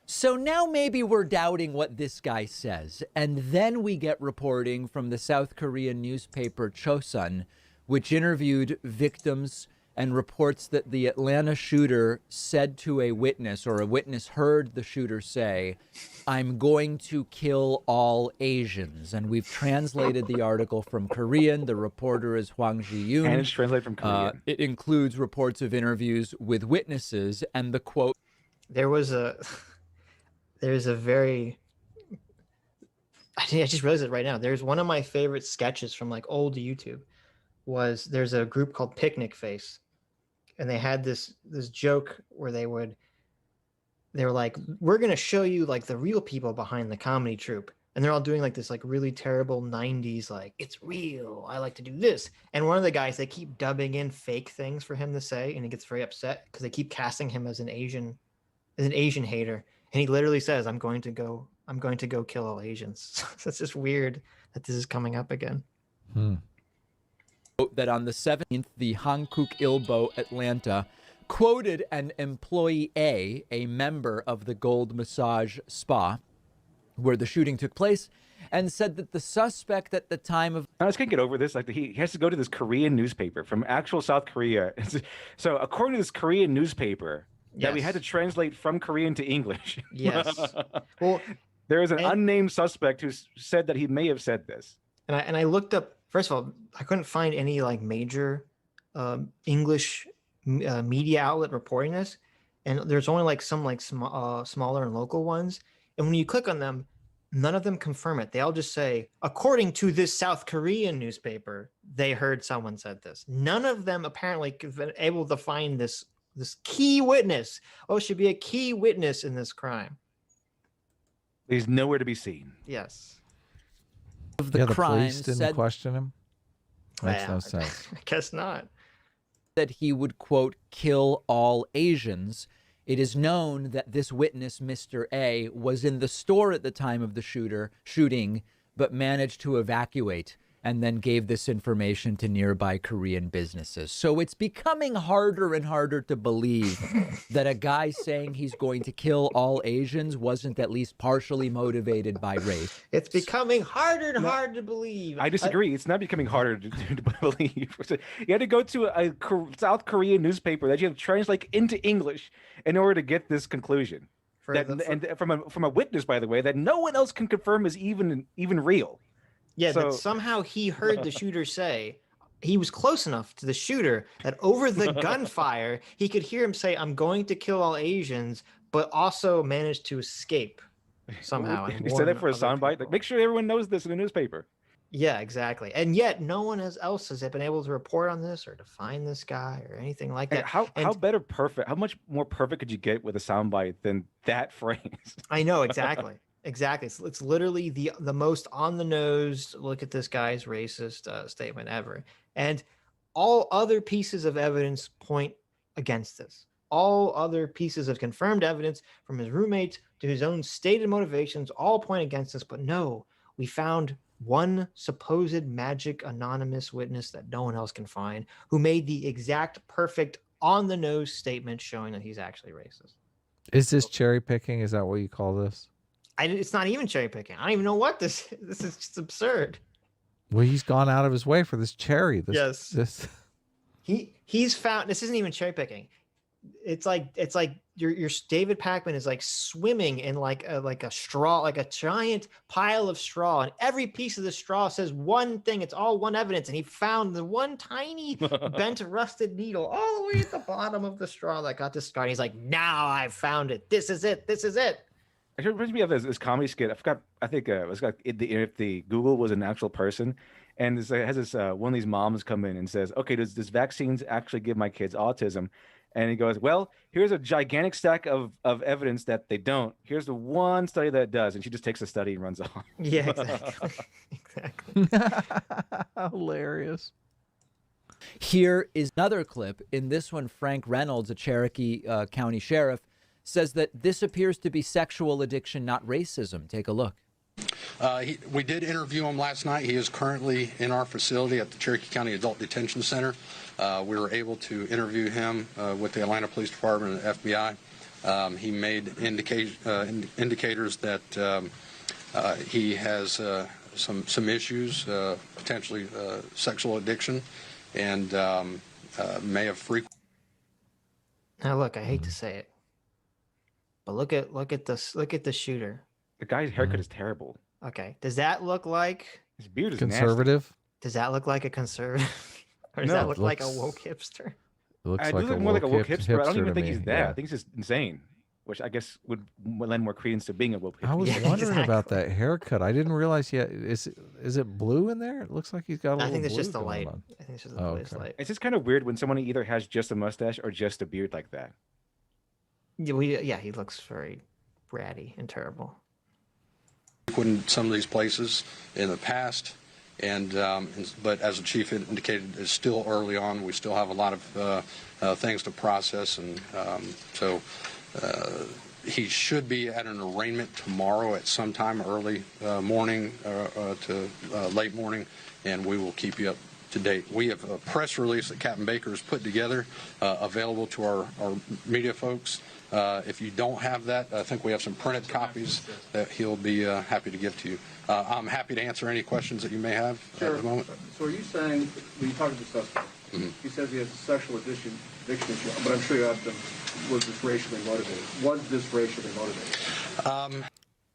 So now maybe we're doubting what this guy says. And then we get reporting from the South Korean newspaper Chosun, which interviewed victims and reports that the Atlanta shooter said to a witness, or a witness heard the shooter say, "I'm going to kill all Asians." And we've translated the article from Korean. The reporter is Hwang Ji-yoon. And it's translated from Korean. It includes reports of interviews with witnesses, and the quote. There's a very, I just realized it right now. There's one of my favorite sketches from like old YouTube there's a group called Picnic Face. And they had this joke where they were like, we're going to show you like the real people behind the comedy troupe. And they're all doing like this like really terrible 90s, like, it's real, I like to do this. And one of the guys, they keep dubbing in fake things for him to say. And he gets very upset because they keep casting him as an Asian hater. And he literally says, I'm going to go kill all Asians. So it's just weird that this is coming up again. That on the 17th, the Hankook Ilbo Atlanta quoted an employee, a member of the Gold Massage Spa, where the shooting took place, and said that the suspect at the time of... I just can't get over this. Like, he has to go to this Korean newspaper from actual South Korea. So according to this Korean newspaper that we had to translate from Korean to English. Yes. Well, there is an unnamed suspect who said that he may have said this. And I looked up, first of all, I couldn't find any like major English media outlet reporting this. And there's only like some like smaller and local ones. And when you click on them, none of them confirm it. They all just say, according to this South Korean newspaper, they heard someone said this. None of them apparently have been able to find this key witness. Oh, should be a key witness in this crime. He's nowhere to be seen. Yes. Of the crime police didn't question him. Makes no sense. I guess not. That he would, quote, kill all Asians. It is known that this witness, Mr. A, was in the store at the time of the shooting, but managed to evacuate and then gave this information to nearby Korean businesses. So it's becoming harder and harder to believe that a guy saying he's going to kill all Asians wasn't at least partially motivated by race. It's becoming harder and harder to believe. I disagree. It's not becoming harder to believe. You had to go to a South Korean newspaper that you have to translate into English in order to get this conclusion. And from a witness, by the way, that no one else can confirm is even real. Yeah, that somehow he heard the shooter say, he was close enough to the shooter that over the gunfire, he could hear him say, I'm going to kill all Asians, but also managed to escape somehow. He said that for a soundbite. Like, make sure everyone knows this in the newspaper. Yeah, exactly. And yet no one else has been able to report on this or to find this guy or anything like that. How much more perfect could you get with a soundbite than that phrase? I know, exactly. Exactly. It's literally the most on the nose, look at this guy's racist statement ever. And all other pieces of evidence point against this. All other pieces of confirmed evidence from his roommates to his own stated motivations all point against this. But no, we found one supposed magic anonymous witness that no one else can find who made the exact perfect on the nose statement showing that he's actually racist. Is this cherry picking? Is that what you call this? It's not even cherry picking. I don't even know what this is. Just absurd. Well, he's gone out of his way for this cherry. He's found, this isn't even cherry picking. It's like your David Pakman is like swimming in like a straw, like a giant pile of straw, and every piece of the straw says one thing. It's all one evidence, and he found the one tiny bent rusted needle all the way at the bottom of the straw that got discarded. He's like, now I found it. This is it. This is it. It reminds me of this comedy skit. I forgot. I think it was like if the Google was an actual person, and it has this one of these moms come in and says, "Okay, does vaccines actually give my kids autism?" And he goes, "Well, here's a gigantic stack of evidence that they don't. Here's the one study that does," and she just takes the study and runs off. Yeah, exactly. Exactly. Hilarious. Here is another clip. In this one, Frank Reynolds, a Cherokee County sheriff, says that this appears to be sexual addiction, not racism. Take a look. We did interview him last night. He is currently in our facility at the Cherokee County Adult Detention Center. We were able to interview him with the Atlanta Police Department and the FBI. He made indicators that he has some issues, potentially sexual addiction, and may have frequent. Now look, I hate to say it, but look at the shooter. The guy's haircut is terrible. Okay, does that look like His beard is Conservative. does that look like a conservative, or does No, that look like a looks- woke hipster? It looks Nasty. I like do a look more like a woke hip- hipster. I don't hipster even to think me. he's that. Yeah. I think he's just insane, which I guess would lend more credence to being a woke hipster. I was Yeah, wondering about exactly. that haircut. I didn't realize yet. Is it blue in there? It looks like he's got a little I think it's blue just the going light. on. I think it's just the Oh, bluest okay. light. It's just kind of weird when someone either has just a mustache or just a beard like that. Yeah, he looks very ratty and terrible. frequented some of these places in the past, but as the chief indicated, it's still early on. We still have a lot of things to process, and so he should be at an arraignment tomorrow at some time early morning to late morning, and we will keep you up to date. We have a press release that Captain Baker has put together available to our media folks. If you don't have that, I think we have some printed copies that he'll be happy to give to you. I'm happy to answer any questions that you may have at the moment. So are you saying, when you talk to the suspect, he says he has a sexual addiction issue, but I'm sure you asked him, was this racially motivated? Was this racially motivated?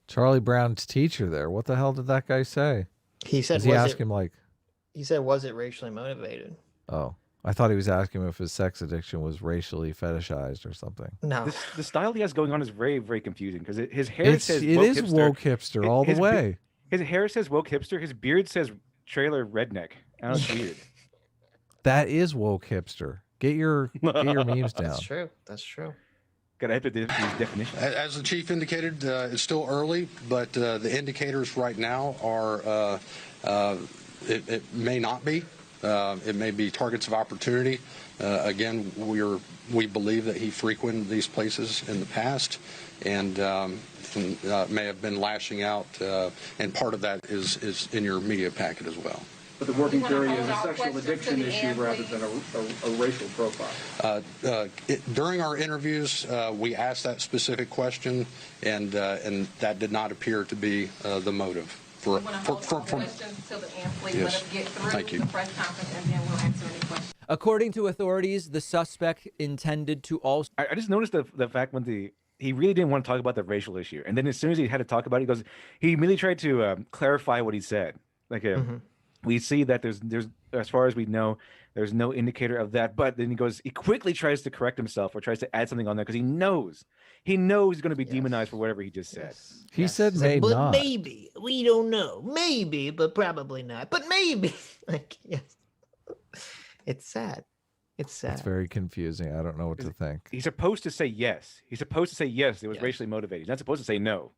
Charlie Brown's teacher there. What the hell did that guy say? He said, Does he ask him like, He said, was it racially motivated? oh, I thought he was asking him if his sex addiction was racially fetishized or something. No. The style he has going on is very, very confusing because his hair says It woke is hipster. woke hipster all the His be- way. His hair says woke hipster. His beard says trailer redneck. I don't know, it's weird. That is woke hipster. Get your memes down. That's true. That's true. Gotta have these definitions. As the chief indicated, it's still early, but the indicators right now are it may not be. It may be targets of opportunity. Again, we believe that he frequented these places in the past and may have been lashing out, and part of that is in your media packet as well. But the working theory is a sexual addiction issue rather than a racial profile. During our interviews, we asked that specific question, and that did not appear to be the motive. We're going to hold our questions till the end, please. Let us get through Thank you. the press conference, and then we'll answer any questions. According to authorities, the suspect intended to also. I just noticed the fact when he really didn't want to talk about the racial issue, and then as soon as he had to talk about it, he immediately tried to clarify what he said. Like we see that there's as far as we know, there's no indicator of that. But then he quickly tries to correct himself or tries to add something on there because he knows he's going to be demonized for whatever he just said. He said He's may like, but not. maybe. We don't know. Maybe, but probably not. But maybe. Like, yes. It's sad. It's sad. It's very confusing. I don't know what to think. He's supposed to say yes. He's supposed to say yes. It was Yes. racially motivated. He's not supposed to say no.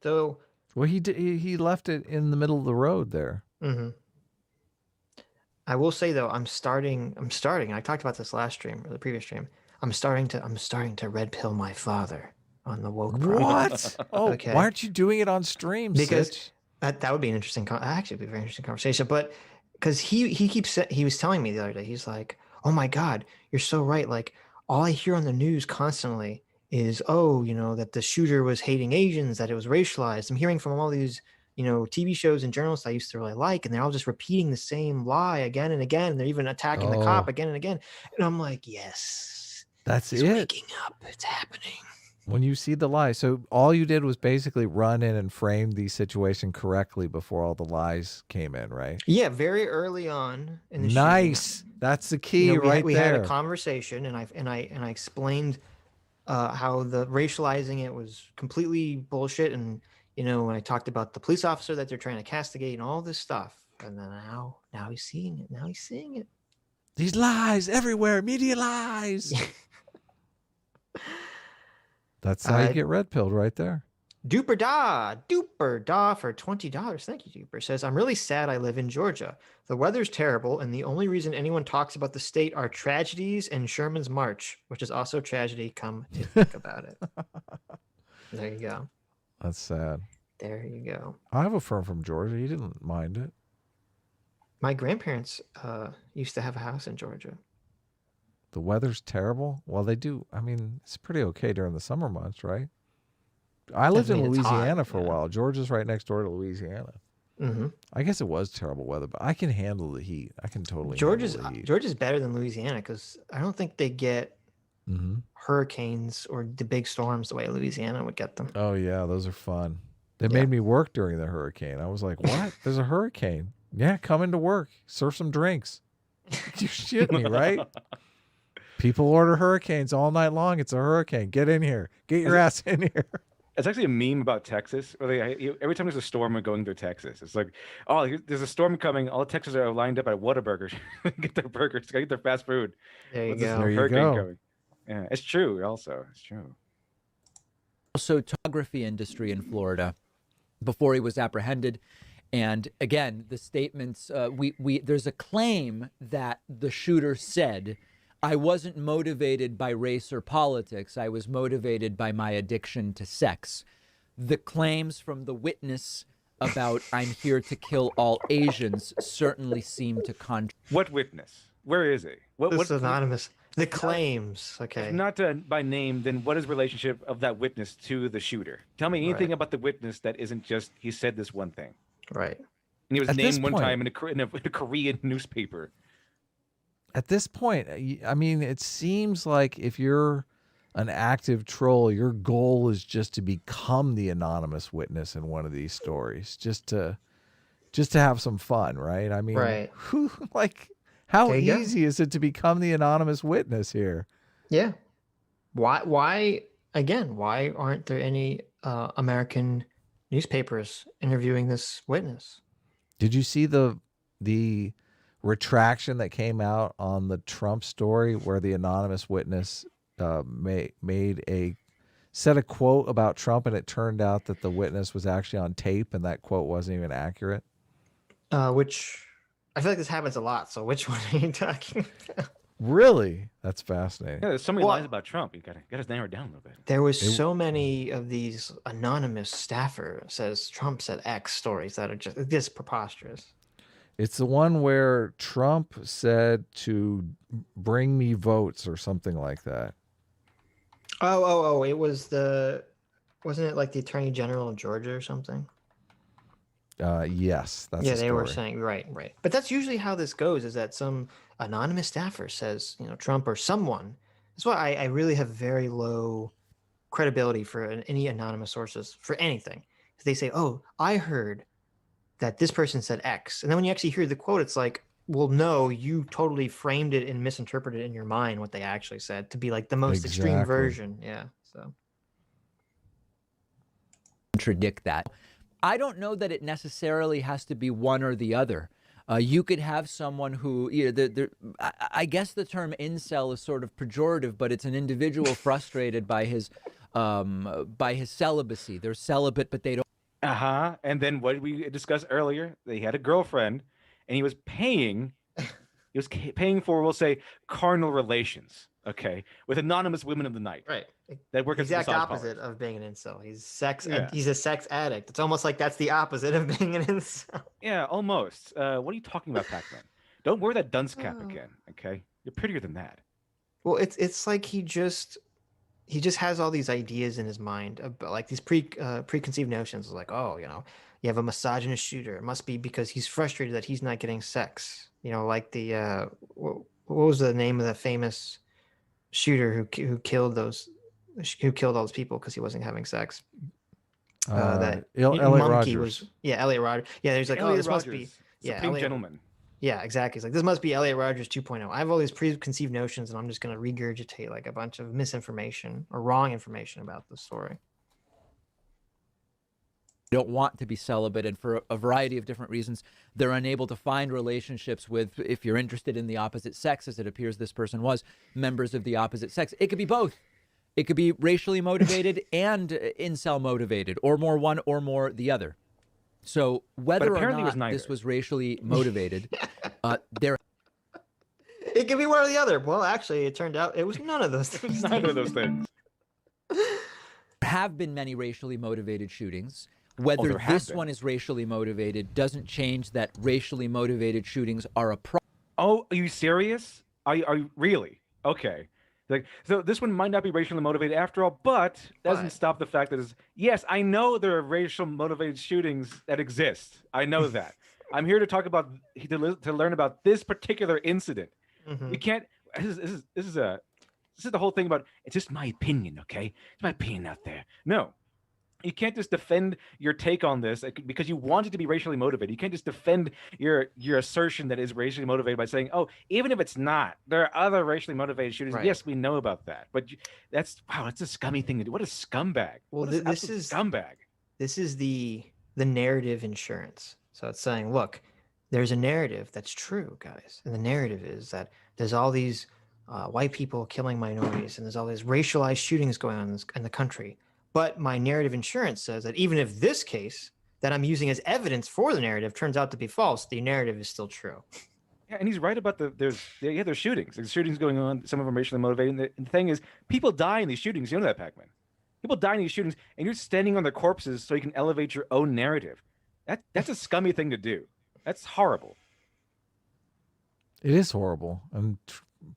So, Well, he left it in the middle of the road there. I will say though, I'm starting. I talked about this last stream or the previous stream. I'm starting to red pill my father on the woke project. What? Oh, Okay. why aren't you doing it on stream? Because Sitch? that would be an interesting actually it'd be a very interesting conversation, but because he was telling me the other day, he's like, oh my god, you're so right, like all I hear on the news constantly is, oh, that the shooter was hating Asians, that it was racialized. I'm hearing from all these TV shows and journalists I used to really like, and they're all just repeating the same lie again and again, and they're even attacking the cop again and again, and I'm like, yes, That's he's it. waking up, it's happening. When you see the lie, so all you did was basically run in and frame the situation correctly before all the lies came in, right? Yeah, very early on in the shooting, Nice. That's the key right we there. had a conversation, and I explained how the racializing it was completely bullshit, and when I talked about the police officer that they're trying to castigate and all this stuff, and then now he's seeing it. Now he's seeing it. These lies everywhere, media lies. That's how you get red pilled right there. Duper Da for $20. Thank you, Duper. Says, I'm really sad I live in Georgia. The weather's terrible, and the only reason anyone talks about the state are tragedies and Sherman's March, which is also tragedy. Come to think about it. There you go. That's sad. There you go. I have a friend from Georgia. He didn't mind it. My grandparents used to have a house in Georgia. The weather's terrible. Well, they do. I mean, it's pretty okay during the summer months, right? I lived in mean, it's hot, Louisiana for a yeah. while. Georgia's right next door to Louisiana. Mm-hmm. I guess it was terrible weather, but I can handle the heat. I can totally Georgia's handle the heat. Georgia's better than Louisiana because I don't think they get Mm-hmm. hurricanes or the big storms the way Louisiana would get them. Oh, yeah, those are fun. They Yeah. made me work during the hurricane. I was like, what? There's a hurricane. Yeah, come into work. Serve some drinks. You shit me, right? People order hurricanes all night long. It's a hurricane. Get in here. Get your ass in here. It's actually a meme about Texas. Where every time there's a storm going through Texas, it's like, oh, there's a storm coming. All the Texans are lined up at Whataburger. Get their burgers. Get their fast food. There you What's this go. There you hurricane go. coming? Yeah, it's true. Also, it's true. Also, photography industry in Florida before he was apprehended. And again, the statements, there's a claim that the shooter said, I wasn't motivated by race or politics. I was motivated by my addiction to sex. The claims from the witness about I'm here to kill all Asians certainly seem to What witness? Where is he? This is anonymous. The claims. Okay. If not by name, then what is the relationship of that witness to the shooter? Tell me anything about the witness that isn't just he said this one thing. Right. And he was At this named one point- time in a Korean newspaper. At this point, I mean, it seems like if you're an active troll, your goal is just to become the anonymous witness in one of these stories, just to have some fun, right? I mean, Right. how There you go. easy is it to become the anonymous witness here? Yeah. Why aren't there any American newspapers interviewing this witness? Did you see the retraction that came out on the Trump story where the anonymous witness said a quote about Trump, and it turned out that the witness was actually on tape and that quote wasn't even accurate? Which I feel like this happens a lot. So which one are you talking about? Really? That's fascinating. Yeah, there's so many Well- lies about Trump. You gotta narrow it down a little bit. There was so many of these anonymous staffer says Trump said X stories that are just preposterous. It's the one where Trump said to bring me votes or something like that. Oh! It was wasn't it like the Attorney General of Georgia or something? Yes, that's Yeah, the they were story. saying right. But that's usually how this goes: is that some anonymous staffer says, Trump or someone. That's why I really have very low credibility for any anonymous sources for anything. If they say, "Oh, I heard that this person said X," and then when you actually hear the quote, it's like, "Well, no, you totally framed it and misinterpreted in your mind what they actually said to be like the most extreme Exactly. version." Yeah. So contradict that. I don't know that it necessarily has to be one or the other. You could have someone who, I guess the term incel is sort of pejorative, but it's an individual frustrated by his celibacy. They're celibate, but they don't. And then what we discussed earlier, he had a girlfriend, and he was paying for, we'll say, carnal relations. Okay, with anonymous women of the night. right. That work as Exact massage opposite parlors. of being an incel. Yeah. He's a sex addict. It's almost like that's the opposite of being an incel. Yeah, almost. What are you talking about, Pakman? Don't wear that dunce cap Oh. again. Okay, you're prettier than that. Well, it's like he just has all these ideas in his mind about like these preconceived notions like, oh, you have a misogynist shooter. It must be because he's frustrated that he's not getting sex. Like the what was the name of the famous shooter who killed all those people because he wasn't having sex? That Elliot monkey Rodgers. Elliot Rodgers. Yeah, there's like, Elliot oh, this must Rodgers, be Supreme Elliot- Gentleman. Yeah, exactly. It's like this must be Elliot Rodgers 2.0. I have all these preconceived notions, and I'm just going to regurgitate like a bunch of misinformation or wrong information about the story. don't want to be celibate, and for a variety of different reasons, they're unable to find relationships with, if you're interested in the opposite sex, as it appears this person was, members of the opposite sex. It could be both. It could be racially motivated and incel motivated, or more one or more the other. So whether or apparently it was not neither. this was racially motivated, there It could be one or the other. Well, actually, it turned out it was none of those things. Neither of those things. have been many racially motivated shootings. Whether there have this been. one is racially motivated doesn't change that racially motivated shootings are a problem. Oh, are you serious? Are you really? okay. Like, so this one might not be racially motivated after all, but doesn't But- stop the fact that yes, I know there are racial motivated shootings that exist. I know that. I'm here to talk about to learn about this particular incident. Mhm. We can't. This is the whole thing about it's just my opinion, okay? It's my opinion out there. No, you can't just defend your take on this because you want it to be racially motivated. You can't just defend your assertion that is racially motivated by saying, "Oh, even if it's not, there are other racially motivated shootings." Right. Yes, we know about that, but that's a scummy thing to do. What a scumbag! Well, What an this absolute is scumbag. this is the narrative insurance. So it's saying, look, there's a narrative that's true, guys, and the narrative is that there's all these white people killing minorities, and there's all these racialized shootings going on in the country. But my narrative insurance says that even if this case that I'm using as evidence for the narrative turns out to be false, the narrative is still true. Yeah, and he's right about there's shootings. There's shootings going on. Some of them are racially motivated. And the thing is, people die in these shootings. You know that, Pakman. People die in these shootings, and you're standing on their corpses so you can elevate your own narrative. That's a scummy thing to do. That's horrible. It is horrible, and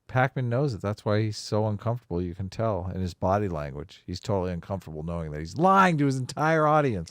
Pakman knows it. That's why he's so uncomfortable. You can tell in his body language. He's totally uncomfortable knowing that he's lying to his entire audience.